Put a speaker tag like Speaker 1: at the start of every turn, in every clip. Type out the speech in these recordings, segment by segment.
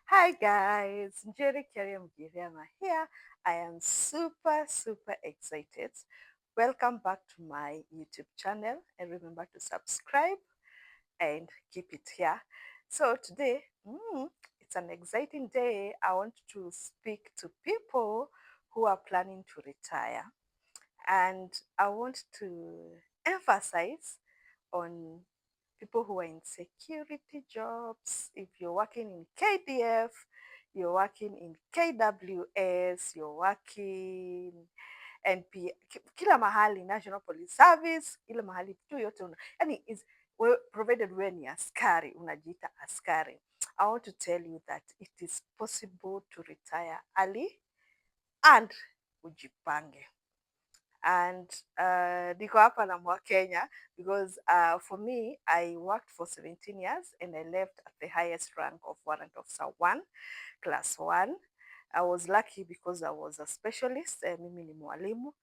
Speaker 1: Hi guys, Njeri here. I am super excited. Welcome back to my YouTube channel and remember to subscribe and keep it here. So today, it's an exciting day. I want to speak to people who are planning to retire, and I want to emphasize on people who are in security jobs. If you're working in KDF, you're working in KWS, you're working kila mahali, National Police Service, kila mahali tu yote yani provided wewe ni askari, unajiita askari. I want to tell you that it is possible to retire early and ujipange. And niko hapa na Mwakenya because for me, I worked for 17 years and I left at the highest rank of Warrant Officer 1, Class 1. I was lucky because I was a specialist, mimi ni mwalimu.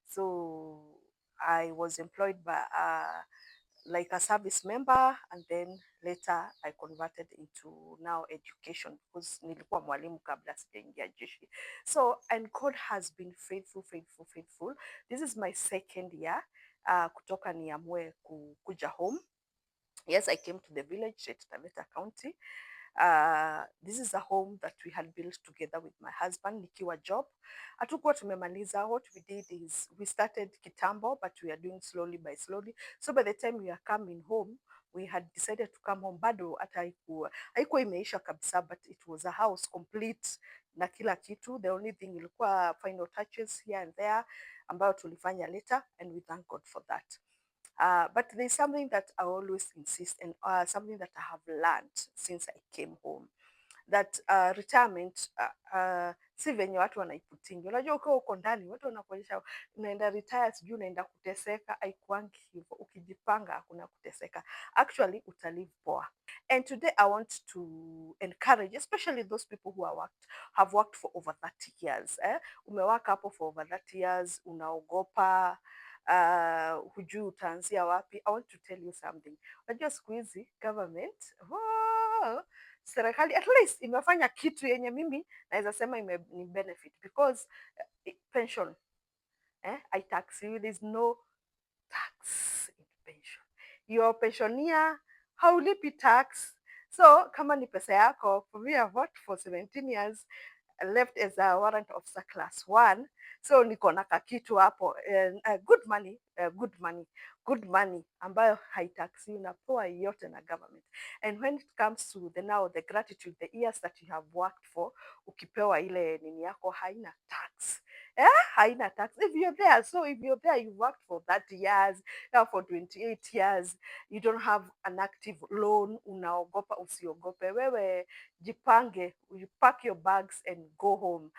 Speaker 1: So I was employed by like a service member, and then later I converted into now education because nilikuwa mwalimu kabla sijaingia jeshi. So, and God has been faithful. This is my second year kutoka niamue kuja home. Yes, I came to the village at Taita County. This is a home that we had built together with my husband nikiwa job. Hatukuwa tumemaliza. What we did is we started kitambo, but we are doing slowly by slowly. So by the time we are coming home, we had decided to come home. Bado hata haikuwa imeisha kabisa, but it was a house complete na kila kitu. The only thing ilikuwa final touches here and there ambayo tulifanya later, and we thank God for that. But there's something that I always insist, and something that I have learned since I came home, that retirement si venye watu wanaiputingi. Unajua ukiwa uko ndani watu wanakuonyesha unaenda retire, sijui unaenda kuteseka. Haikuangi hivyo. Ukijipanga hakuna kuteseka. Actually utalive poa. And today I want to encourage, especially those people who have worked for over 30 years. Umewaka hapo for over 30 years, unaogopa, hujui utaanzia wapi. I want to tell you something. Unajua siku hizi government, serikali at least imefanya kitu yenye mimi naweza sema ni benefit, because pension, I tax you, there is no tax in pension. Your pensioner haulipi tax. So kama ni pesa yako, for me I've worked for 17 years, left as a warrant officer class 1. So niko na kakitu hapo, good money ambayo haitaxiwi, unapewa yote na government. And when it comes to the gratitude, the years that you have worked for, ukipewa ile nini yako haina tax. Haina tax. If you're there, you worked for 30 years, for 28 years, you don't have an active loan, unaogopa, usiogope. Wewe jipange, you pack your bags and go home.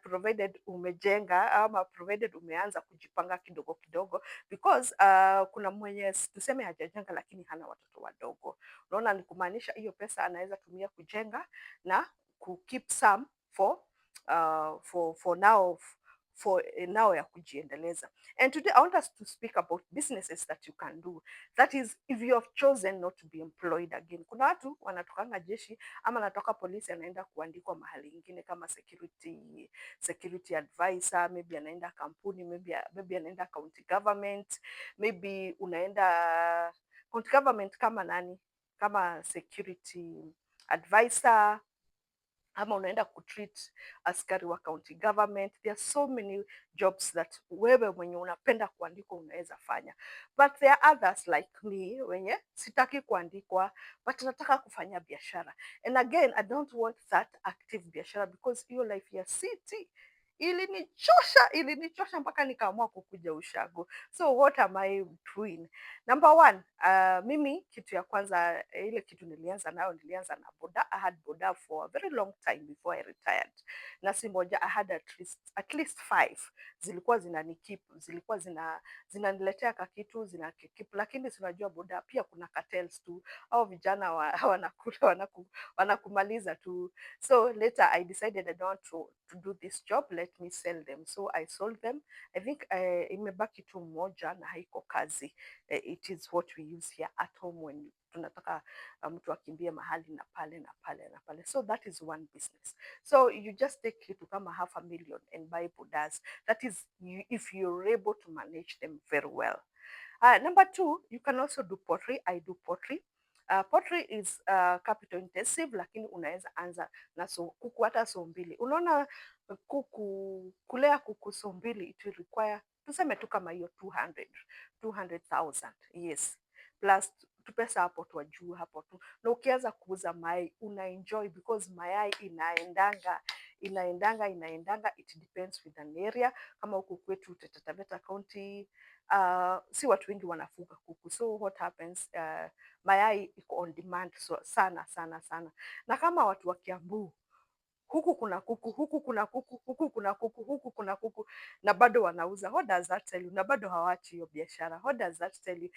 Speaker 1: Provided umejenga ama provided umeanza kujipanga kidogo kidogo, because kuna mwenye tuseme hajajenga lakini hana watoto wadogo. Unaona, ni kumaanisha hiyo pesa anaweza tumia kujenga na keep some for now ya kujiendeleza. And today I want us to speak about businesses that you can do. That is, if you have chosen not to be employed again. Kuna watu wanatokanga jeshi ama anatoka polisi anaenda kuandikwa mahali ingine kama security advisor, maybe anaenda kampuni, maybe anaenda county government, maybe unaenda county government kama nani, kama security advisor, ama unaenda kutreat askari wa county government. There are so many jobs that wewe mwenye unapenda kuandikwa unaweza fanya, but there are others like me wenye sitaki kuandikwa but nataka kufanya biashara. And again, I don't want that active biashara, because hiyo life ya city ilinichosha mpaka nikaamua kukuja ushago. So what am I doing? Number one, mimi kitu ya kwanza, ile kitu nilianza na boda. I had boda for a very long time before I retired. Na si moja, I had at least 5. Zilikuwa zilikuwa zinaniletea kakitu, zinakikip, lakini tunajua boda pia kuna cartels tu, au vijana wanakula wanakumaliza tu. So later I decided I don't want to do this job, let me sell them. So I sold them. I think imebaki tu moja na haiko kazi. It is what we use here at home when tunataka mtu akimbie mahali na pale na pale na pale. So that is one business. So you just take kitu kama 500,000 and buy buddhas. That is if you're able to manage them very well. Number two, you can also do pottery. I do pottery. Pottery is capital intensive, lakini unaweza anza na kuku hata so mbili. Unaona kuku, kulea kuku so mbili, it will require, tuseme tu kama hiyo 200,000. Yes. Plus tupesa hapo tu juu hapo tu. Na ukianza kuuza mayai una enjoy because mayai inaendanga. It depends with an area. Kama huku kwetu Taita Taveta County, si watu wengi wanafuga kuku, so what happens, mayai iko on demand so sana sana sana. Na kama watu wa Kiambu, huku kuna kuku, huku kuna kuku, huku kuna kuku, huku kuna kuku, na bado wanauza. What does that tell you? Na bado hawachi hiyo biashara. What does that tell you?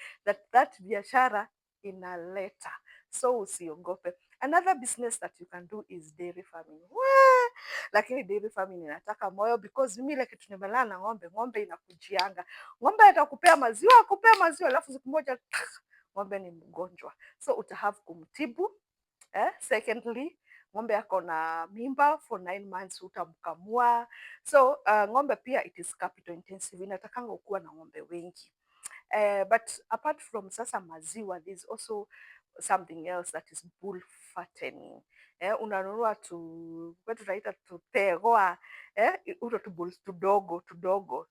Speaker 1: That biashara inaleta, so usiogope. Another business that you can do is dairy farming. Wee! Lakini dairy farming inataka moyo, because mimi ile kitu nimelala na ng'ombe, ng'ombe inakujianga. Ng'ombe atakupea maziwa, akupea maziwa, alafu siku moja ng'ombe ni mgonjwa, so utahave kumtibu. Secondly, ng'ombe ako na mimba for 9 months, utamkamua. So ng'ombe pia it is capital intensive, inatakanga ukuwa na ng'ombe wengi. But apart from sasa maziwa, there's also something else, that is bull fattening. Unanunua kwetu tunaita tutegwa, uto tubull tudogo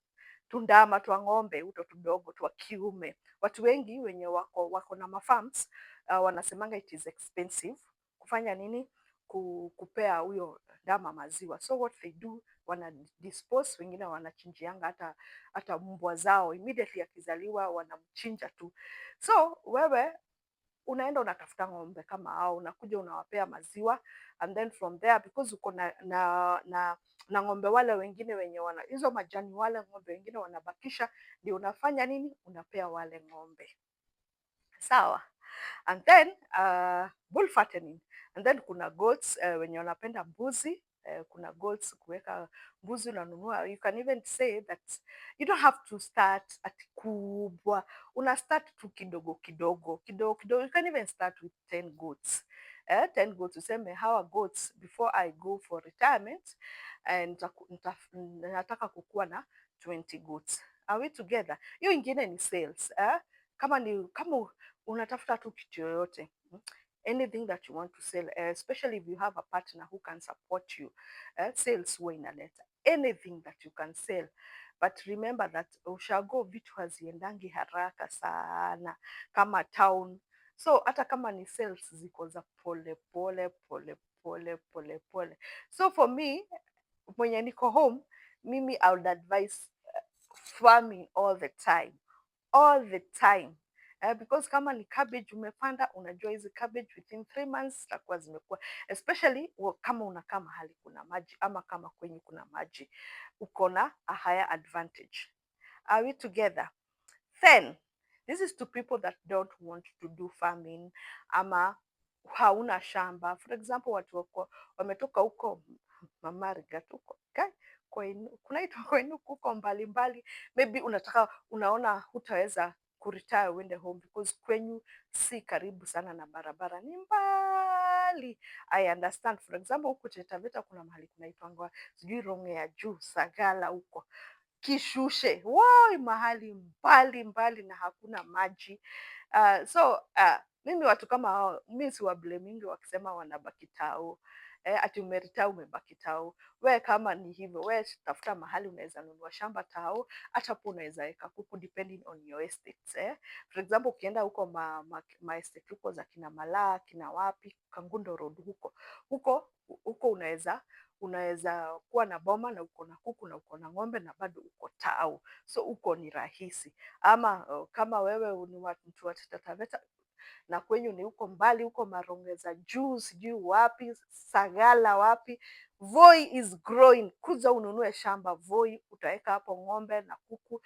Speaker 1: tundama twa ng'ombe, uto tudogo twa kiume. Watu wengi wenye wako na mafarms wanasemanga it is expensive kufanya nini, kupea huyo ndama maziwa. So what they do, wana dispose, wengine wanachinjianga hata mbwa zao, immediately akizaliwa wanamchinja tu. So wewe unaenda unatafuta ng'ombe kama hao, unakuja unawapea maziwa, and then from there, because uko na ng'ombe wale wengine wenye wana hizo majani, wale ng'ombe wengine wanabakisha, ndio unafanya nini, unapea wale ng'ombe. Sawa. And then bull fattening. And then kuna goats wenye wanapenda mbuzi. Kuna goats, kuweka mbuzi unanunua. You can even say that you don't have to start at kubwa. Una start tu kidogo kidogo. You can even start with 10 goats. 10 goats, useme hawa goats, before I go for retirement, and nataka kukuwa na 20 goats. Are we together? Hiyo ingine ni sales. Kama unatafuta tu kitu yoyote, anything that you want to sell, especially if you have a partner who can support you, sales huwa inaleta anything that you can sell. But remember that ushago vitu haziendangi haraka sana kama town. So hata kama ni sales ziko za pole pole pole pole pole pole. So for me, mwenye niko home, mimi I would advise farming all the time. Because kama ni cabbage umepanda, unajua hizi cabbage within 3 months zitakuwa zimekuwa, especially kama unakaa mahali kuna maji, ama kama kwenye kuna maji, uko na a higher advantage. Are we together? Then this is to people that don't want to do farming, ama hauna shamba. For example, watu wako wametoka huko Mamarigat huko kunaitwa kwenu huko mbalimbali, maybe unaona hutaweza kuretire uende home because kwenyu si karibu sana na barabara, ni mbali. I understand. For example, huko Taita Taveta kuna mahali kunaitwa sijui Ronge ya Juu, Sagala huko Kishushe, woi, mahali mbali mbali na hakuna maji. So mimi watu kama hao mimi siwablamingi wakisema wanabaki tao. Ati umeretire umebaki tao. We kama ni hivyo, we tafuta mahali unaweza nunua shamba tao, hata hapo unaweza weka kuku depending on your estates. For example, ukienda huko ma estate huko za kina Malaa, kina wapi, Kangundo Road huko unaweza kuwa na boma na uko na kuku na uko na ng'ombe na bado uko tao. So uko ni rahisi. Ama kama wewe ni mtu wa Taita Taveta na kwenyu ni huko mbali, huko Maronge za Juu, sijui wapi, Sagala wapi, Voi is growing. Kuja ununue shamba Voi, utaweka hapo ng'ombe na kuku.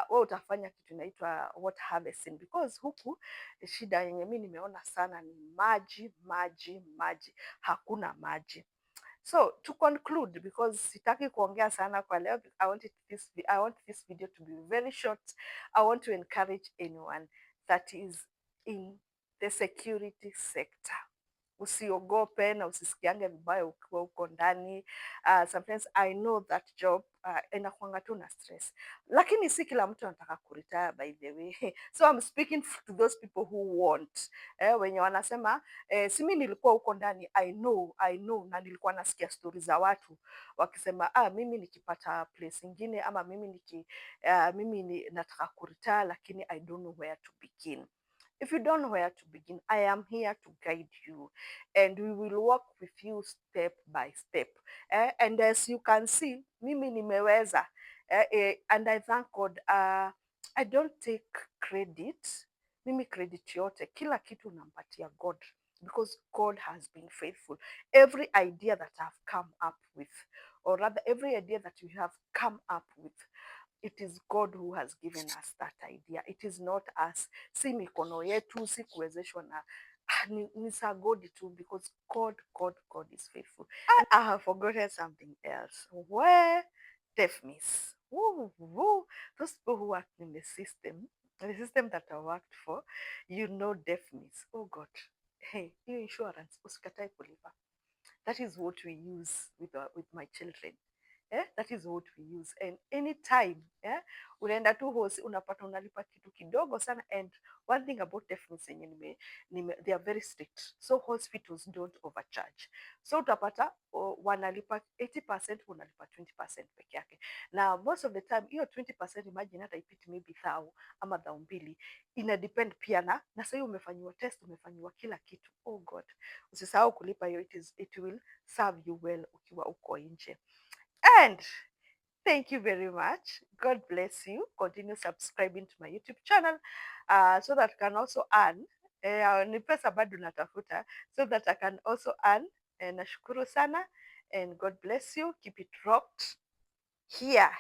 Speaker 1: Wewe utafanya kitu inaitwa water harvesting, because huku shida yenye mimi nimeona sana ni maji. Hakuna maji. So to conclude, because sitaki kuongea sana kwa leo, I want this video to be very short. I want to encourage anyone that is in the security sector. Usiogope na usisikiange vibaya ukiwa uko ndani. Sometimes I know that job inakuanga tu na stress, lakini si kila mtu anataka kuretire by the way. So I'm speaking to those people who want, wenye wanasema si mimi nilikuwa huko ndani, I know, na nilikuwa nasikia stori za watu wakisema mimi nikipata place ingine ama mimi nataka kuretire lakini I don't know where to begin. If you don't know where to begin, I am here to guide you, and we will walk with you step by step. And as you can see, mimi nimeweza. And I thank God. I don't take credit. Mimi credit yote. Kila kitu nampatia God, because God has been faithful. Every idea that I've come up with, or rather every idea that we have come up with, it is God who has given us that idea. It is not us. Si mikono yetu, si kuwezeshwa na ni sa God too, because God is faithful. And I have forgotten something else. Where deaf miss. Woo, woo. Those people who work in the system that I worked for, you know deaf miss. Oh God. Hey, hiyo insurance usikatae kulipa. That is what we use with my children. That is what we use. And anytime, unaenda tu hosi unapata unalipa kitu kidogo sana. And one thing about deafness they are very strict. So hospitals don't overcharge. So utapata wanalipa 80%, unalipa 20% peke yake. Na most of the time hiyo 20%, imagine hata ipiti maybe 1,000 ama 2,000, ina depend pia na sasa umefanyiwa test, umefanyiwa kila kitu. Oh God. Usisahau kulipa hiyo, it will serve you well ukiwa uko nje. And thank you very much. God bless you. Continue subscribing to my YouTube channel so that I can also earn. Ni pesa bado natafuta, so that I can also earn. Nashukuru sana, and God bless you. Keep it rocked. Here.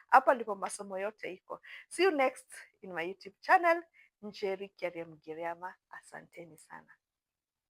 Speaker 1: Hapa ndipo masomo yote iko. See you next in my YouTube channel. Njeri Mgiriama. Asanteni sana.